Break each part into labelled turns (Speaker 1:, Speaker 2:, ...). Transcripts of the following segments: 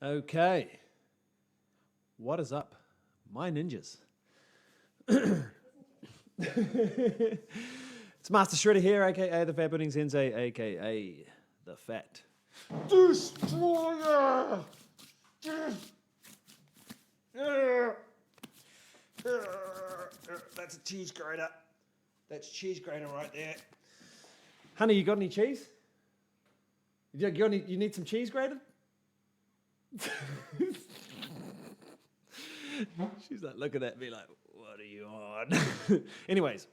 Speaker 1: Okay. What is up, my ninjas? It's Master Shredder here, aka the Fat Pudding Sensei, aka the Fat Destroyer. That's a cheese grater. That's cheese grater right there. Honey, you got any cheese? You need some cheese grated? She's like looking at me like, what are you on? Anyways,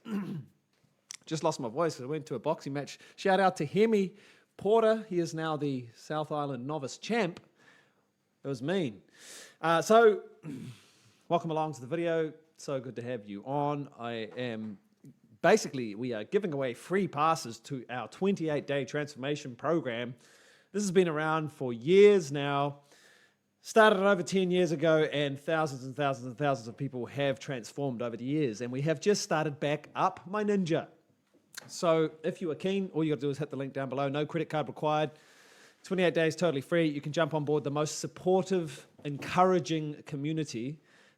Speaker 1: just lost my voice. I went to a boxing match. Shout out to Hemi Porter. He is now the South Island novice champ. It was mean. So, welcome along to the video. So good to have you on. We are giving away free passes to our 28-day transformation program. This has been around for years now. Started over 10 years ago, and thousands and thousands and thousands of people have transformed over the years. And we have just started back up, my ninja. So if you are keen, all you got to do is hit the link down below. No credit card required. 28 days, totally free. You can jump on board the most supportive, encouraging community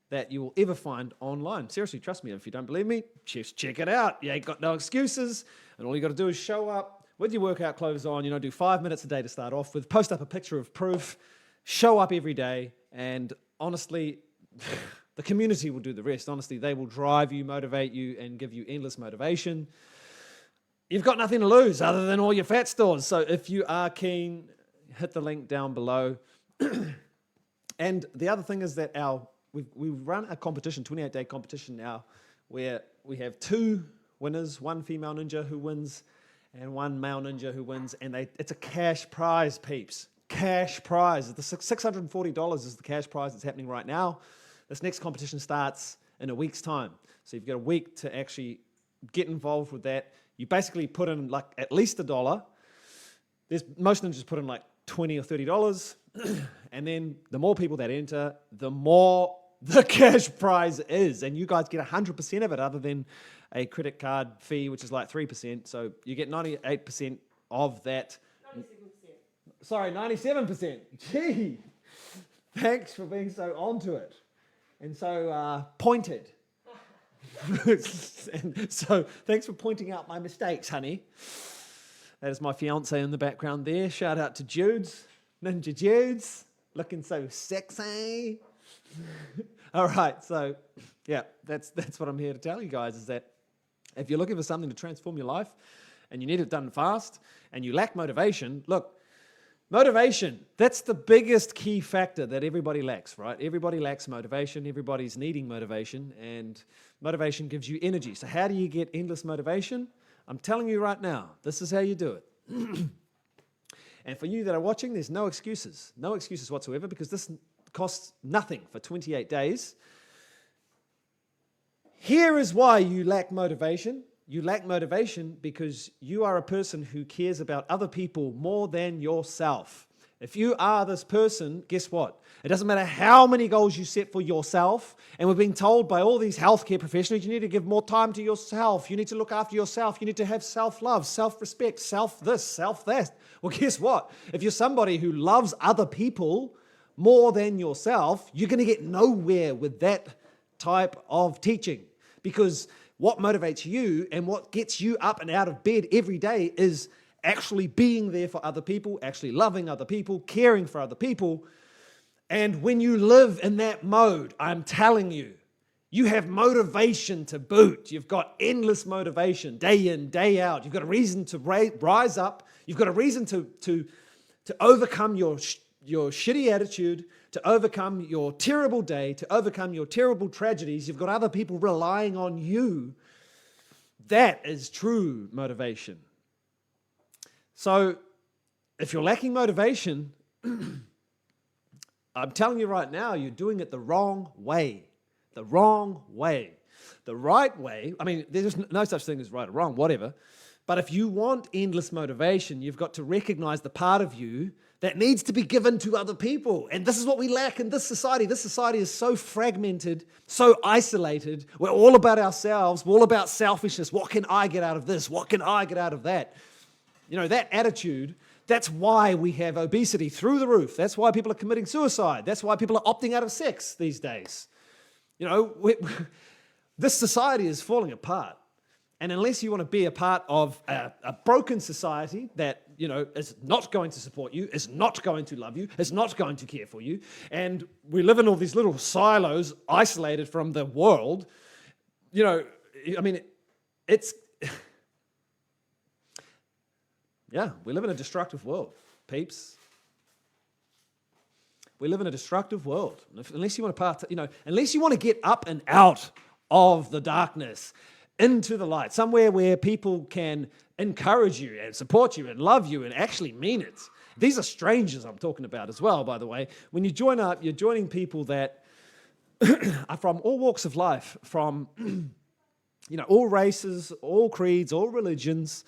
Speaker 1: that you will ever find online. Seriously, trust me. If you don't believe me, just check it out. You ain't got no excuses. And all you got to do is show up with your workout clothes on. Do 5 minutes a day to start off with. Post up a picture of proof. Show up every day, and honestly, the community will do the rest. Honestly, they will drive you, motivate you, and give you endless motivation. You've got nothing to lose other than all your fat stores. So if you are keen, hit the link down below. And the other thing is that we've run a competition, 28-day competition now, where we have 2 winners, 1 female ninja who wins and 1 male ninja who wins, and it's a cash prize, peeps. Cash prize. The $640 is the cash prize that's happening right now. This next competition starts in a week's time. So you've got a week to actually get involved with that. You basically put in like at least $1. Most ninjas put in like $20 or $30. And then the more people that enter, the more the cash prize is. And you guys get 100% of it other than a credit card fee, which is like 3%. So you get 98% of that. 97%. Gee, thanks for being so onto it and so pointed. And so thanks for pointing out my mistakes, honey. That is my fiance in the background there. Shout out to Judes, Ninja Judes, looking so sexy. All right, so yeah, that's what I'm here to tell you guys, is that if you're looking for something to transform your life and you need it done fast and you lack motivation, look, motivation, that's the biggest key factor that everybody lacks, right? Everybody lacks motivation. Everybody's needing motivation, and motivation gives you energy. So how do you get endless motivation? I'm telling you right now, this is how you do it. And for you that are watching, there's no excuses whatsoever, because this costs nothing for 28 days. Here is why you lack motivation. You lack motivation because you are a person who cares about other people more than yourself. If you are this person, guess what? It doesn't matter how many goals you set for yourself, and we're being told by all these healthcare professionals, you need to give more time to yourself, you need to look after yourself, you need to have self-love, self-respect, self-this, self-that. Well, guess what? If you're somebody who loves other people more than yourself, you're going to get nowhere with that type of teaching, because what motivates you and what gets you up and out of bed every day is actually being there for other people, actually loving other people, caring for other people. And when you live in that mode, I'm telling you, you have motivation to boot. You've got endless motivation day in, day out. You've got a reason to rise up. You've got a reason to overcome your shitty attitude, to overcome your terrible day, to overcome your terrible tragedies. You've got other people relying on you. That is true motivation. So if you're lacking motivation, I'm telling you right now, you're doing it the wrong way. The wrong way. The right way, I mean, there's no such thing as right or wrong, whatever. But if you want endless motivation, you've got to recognize the part of you that needs to be given to other people. And this is what we lack in this society. This society is so fragmented, so isolated. We're all about ourselves. We're all about selfishness. What can I get out of this? What can I get out of that? That attitude, That's why we have obesity through the roof. That's why people are committing suicide. That's why people are opting out of sex these days. This society is falling apart. And unless you want to be a part of a broken society that, is not going to support you, is not going to love you, is not going to care for you, and we live in all these little silos isolated from the world, it's... Yeah, we live in a destructive world, peeps. We live in a destructive world. Unless you want to get up and out of the darkness into the light, somewhere where people can encourage you and support you and love you and actually mean it. These are strangers I'm talking about as well, by the way. When you join up, you're joining people that are from all walks of life, from all races, all creeds, all religions,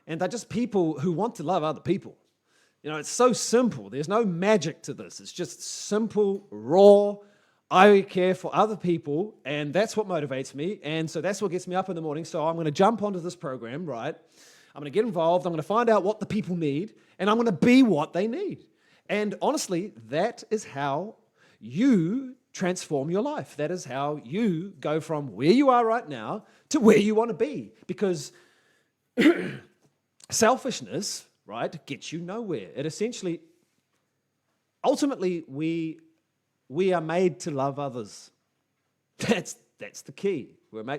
Speaker 1: and they're just people who want to love other people. It's so simple. There's no magic to this. It's just simple, raw. I care for other people, and that's what motivates me, and so that's what gets me up in the morning. So I'm going to jump onto this program, right? I'm going to get involved. I'm going to find out what the people need, and I'm going to be what they need. And honestly, that is how you transform your life. That is how you go from where you are right now to where you want to be, because selfishness, right, gets you nowhere. It essentially, ultimately, we are made to love others. That's the key.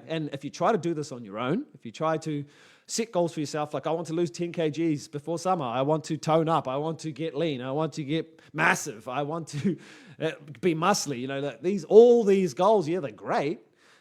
Speaker 1: And if you try to do this on your own, if you try to set goals for yourself, like I want to lose 10 kgs before summer, I want to tone up, I want to get lean, I want to get massive, I want to be muscly, all these goals, yeah, they're great.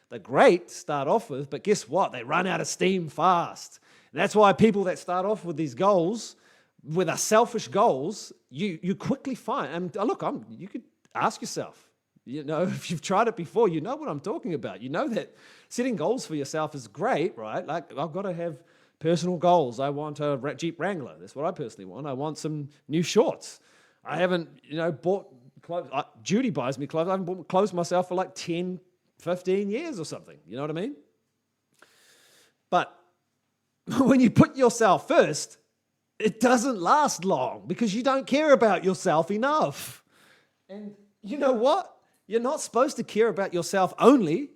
Speaker 1: They're great to start off with, but guess what? They run out of steam fast. And that's why people that start off with these goals, with our selfish goals, you quickly find, and look, you could ask yourself, if you've tried it before, you know what I'm talking about. You know that setting goals for yourself is great, right? Like, I've got to have personal goals. I want a Jeep Wrangler. That's what I personally want. I want some new shorts. I haven't, bought clothes. Judy buys me clothes. I haven't bought clothes myself for like 10, 15 years or something. You know what I mean? But when you put yourself first, it doesn't last long because you don't care about yourself enough. And you know what? You're not supposed to care about yourself only.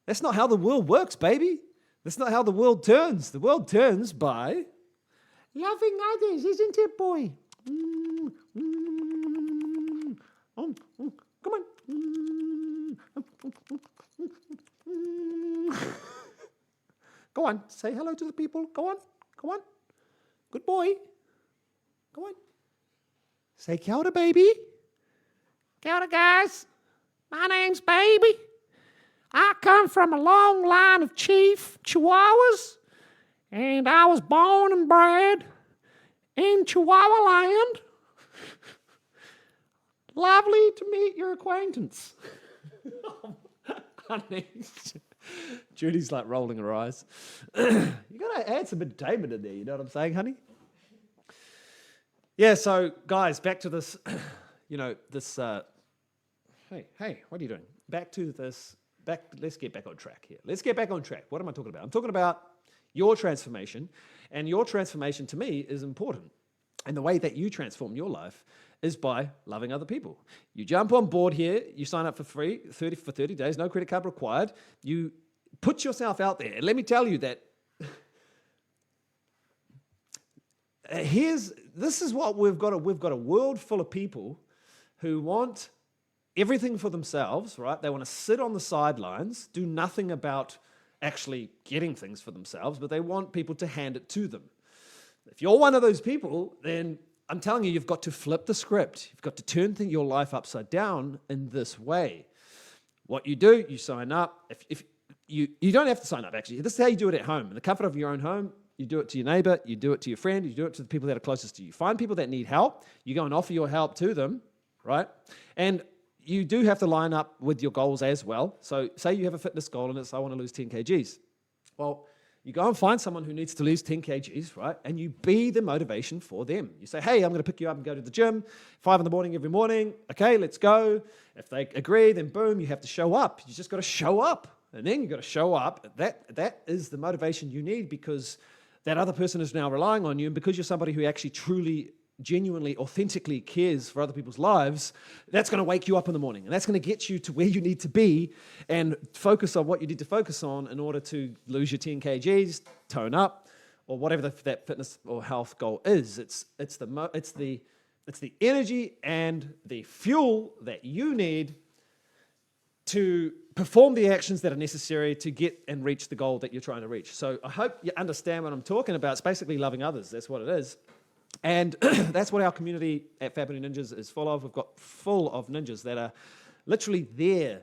Speaker 1: That's not how the world works, baby. That's not how the world turns. The world turns by loving others, isn't it, boy? Come on. Go on, say hello to the people. Go on. Good boy. Go on. Say kia ora, baby. Kia ora, guys. My name's Baby. I come from a long line of chief chihuahuas, and I was born and bred in Chihuahua land. Lovely to meet your acquaintance. Honey. Judy's like rolling her eyes. You got to add some entertainment in there, you know what I'm saying, honey? Yeah, so guys, back to this, this, hey, what are you doing? Back to this, let's get back on track here. Let's get back on track. What am I talking about? I'm talking about your transformation, and your transformation to me is important. And the way that you transform your life is by loving other people. You jump on board here, you sign up for free, 30 days, no credit card required. You put yourself out there. And let me tell you that this is what we've got. We've got a world full of people who want everything for themselves, right? They want to sit on the sidelines, do nothing about actually getting things for themselves, but they want people to hand it to them. If you're one of those people, then I'm telling you, you've got to flip the script. You've got to turn your life upside down in this way. What you do, you sign up. If you don't have to sign up, actually. This is how you do it at home. In the comfort of your own home, you do it to your neighbor, you do it to your friend, you do it to the people that are closest to you. Find people that need help. You go and offer your help to them, right? And you do have to line up with your goals as well. So say you have a fitness goal and it's, I want to lose 10 kgs. Well, you go and find someone who needs to lose 10 kgs, right? And you be the motivation for them. You say, hey, I'm going to pick you up and go to the gym, 5 in the morning every morning. Okay, let's go. If they agree, then boom, you have to show up. You just got to show up. And then you got to show up. That is the motivation you need, because that other person is now relying on you. And because you're somebody who actually truly genuinely, authentically cares for other people's lives, that's going to wake you up in the morning. And that's going to get you to where you need to be and focus on what you need to focus on in order to lose your 10 kgs, tone up, or whatever that fitness or health goal is. It's the energy and the fuel that you need to perform the actions that are necessary to get and reach the goal that you're trying to reach. So I hope you understand what I'm talking about. It's basically loving others. That's what it is. And that's what our community at Fat Burning Ninjas is full of. We've got full of ninjas that are literally there,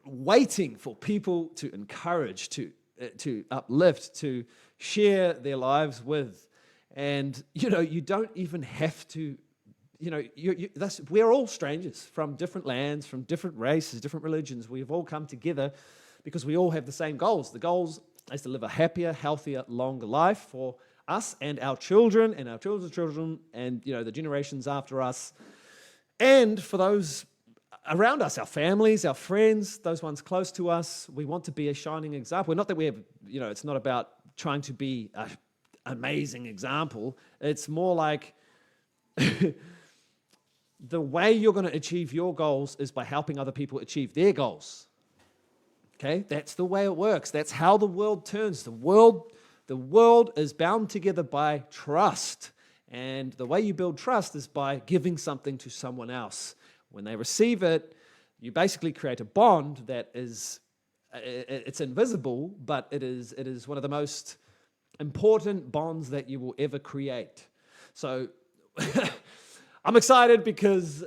Speaker 1: waiting for people to encourage, to uplift, to share their lives with. And, you don't even have to, we're all strangers from different lands, from different races, different religions. We've all come together because we all have the same goals. The goals is to live a happier, healthier, longer life for us and our children and our children's children and, the generations after us. And for those around us, our families, our friends, those ones close to us, we want to be a shining example. Not that we have, it's not about trying to be an amazing example. It's more like the way you're going to achieve your goals is by helping other people achieve their goals. Okay? That's the way it works. That's how the world turns. The world is bound together by trust. And the way you build trust is by giving something to someone else. When they receive it, you basically create a bond that is, it's invisible, but it is one of the most important bonds that you will ever create. So I'm excited because,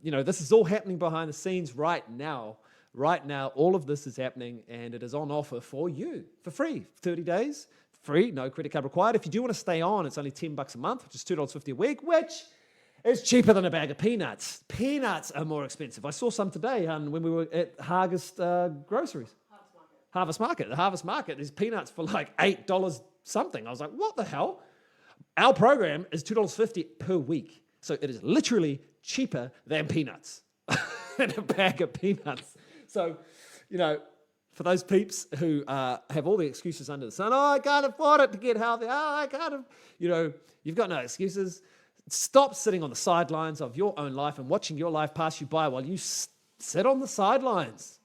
Speaker 1: this is all happening behind the scenes right now. Right now, all of this is happening, and it is on offer for you for free. 30 days, free, no credit card required. If you do want to stay on, it's only $10 a month, which is $2.50 a week, which is cheaper than a bag of peanuts. Peanuts are more expensive. I saw some today when we were at Harvest Groceries. Harvest Market. The Harvest Market, there's peanuts for like $8 something. I was like, what the hell? Our program is $2.50 per week. So it is literally cheaper than peanuts, than a bag of peanuts. So, for those peeps who have all the excuses under the sun, I can't afford it to get healthy. I can't, you've got no excuses. Stop sitting on the sidelines of your own life and watching your life pass you by while you sit on the sidelines.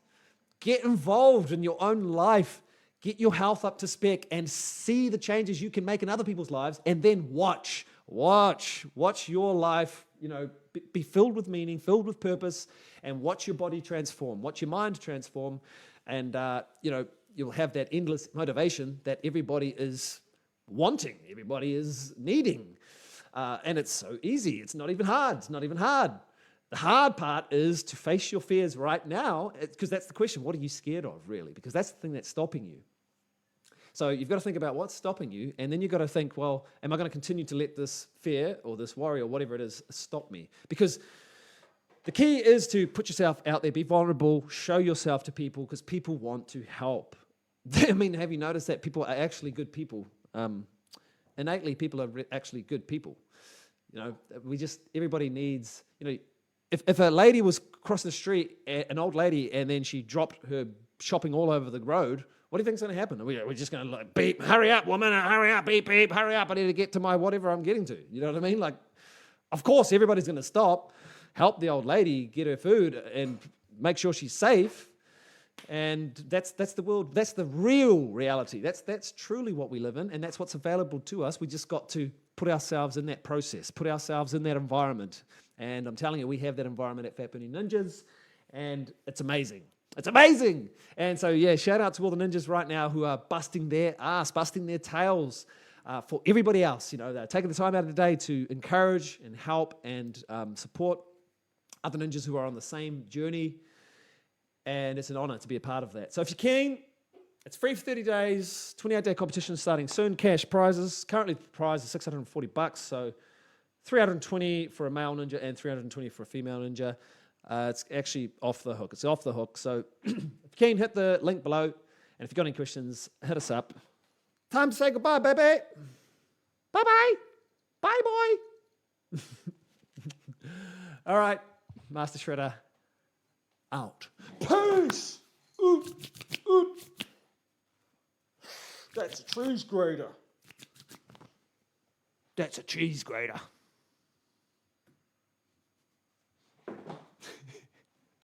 Speaker 1: Get involved in your own life. Get your health up to spec and see the changes you can make in other people's lives, and then watch your life, be filled with meaning, filled with purpose, and watch your body transform, watch your mind transform, and, you'll have that endless motivation that everybody is wanting, everybody is needing. And it's so easy. It's not even hard. The hard part is to face your fears right now, because that's the question. What are you scared of, really? Because that's the thing that's stopping you. So you've got to think about what's stopping you, and then you've got to think, well, am I going to continue to let this fear or this worry or whatever it is stop me? Because the key is to put yourself out there, be vulnerable, show yourself to people, because people want to help. I mean, have you noticed that people are actually good people? Innately, people are actually good people. Everybody needs, if a lady was crossing the street, an old lady, and then she dropped her shopping all over the road, what do you think's going to happen? We're just going to beep, hurry up, woman, hurry up, beep, beep, hurry up, I need to get to my whatever I'm getting to. You know what I mean? Of course, everybody's going to stop, help the old lady get her food and make sure she's safe. And that's the world, that's the real reality. That's truly what we live in, and that's what's available to us. We just got to put ourselves in that process, put ourselves in that environment. And I'm telling you, we have that environment at Fat Burning Ninjas, and it's amazing. It's amazing. And so, shout out to all the ninjas right now who are busting their ass, busting their tails for everybody else. They're taking the time out of the day to encourage and help and support other ninjas who are on the same journey. And it's an honor to be a part of that. So if you're keen, it's free for 30 days, 28-day competition starting soon, cash prizes. Currently the prize is $640, so $320 for a male ninja and $320 for a female ninja. It's actually off the hook. It's off the hook. So if you're keen, hit the link below. And if you've got any questions, hit us up. Time to say goodbye, baby. Bye-bye. Bye, boy. All right, Master Shredder out. Peace! Oot, oot. That's a trees grader. That's a cheese grater.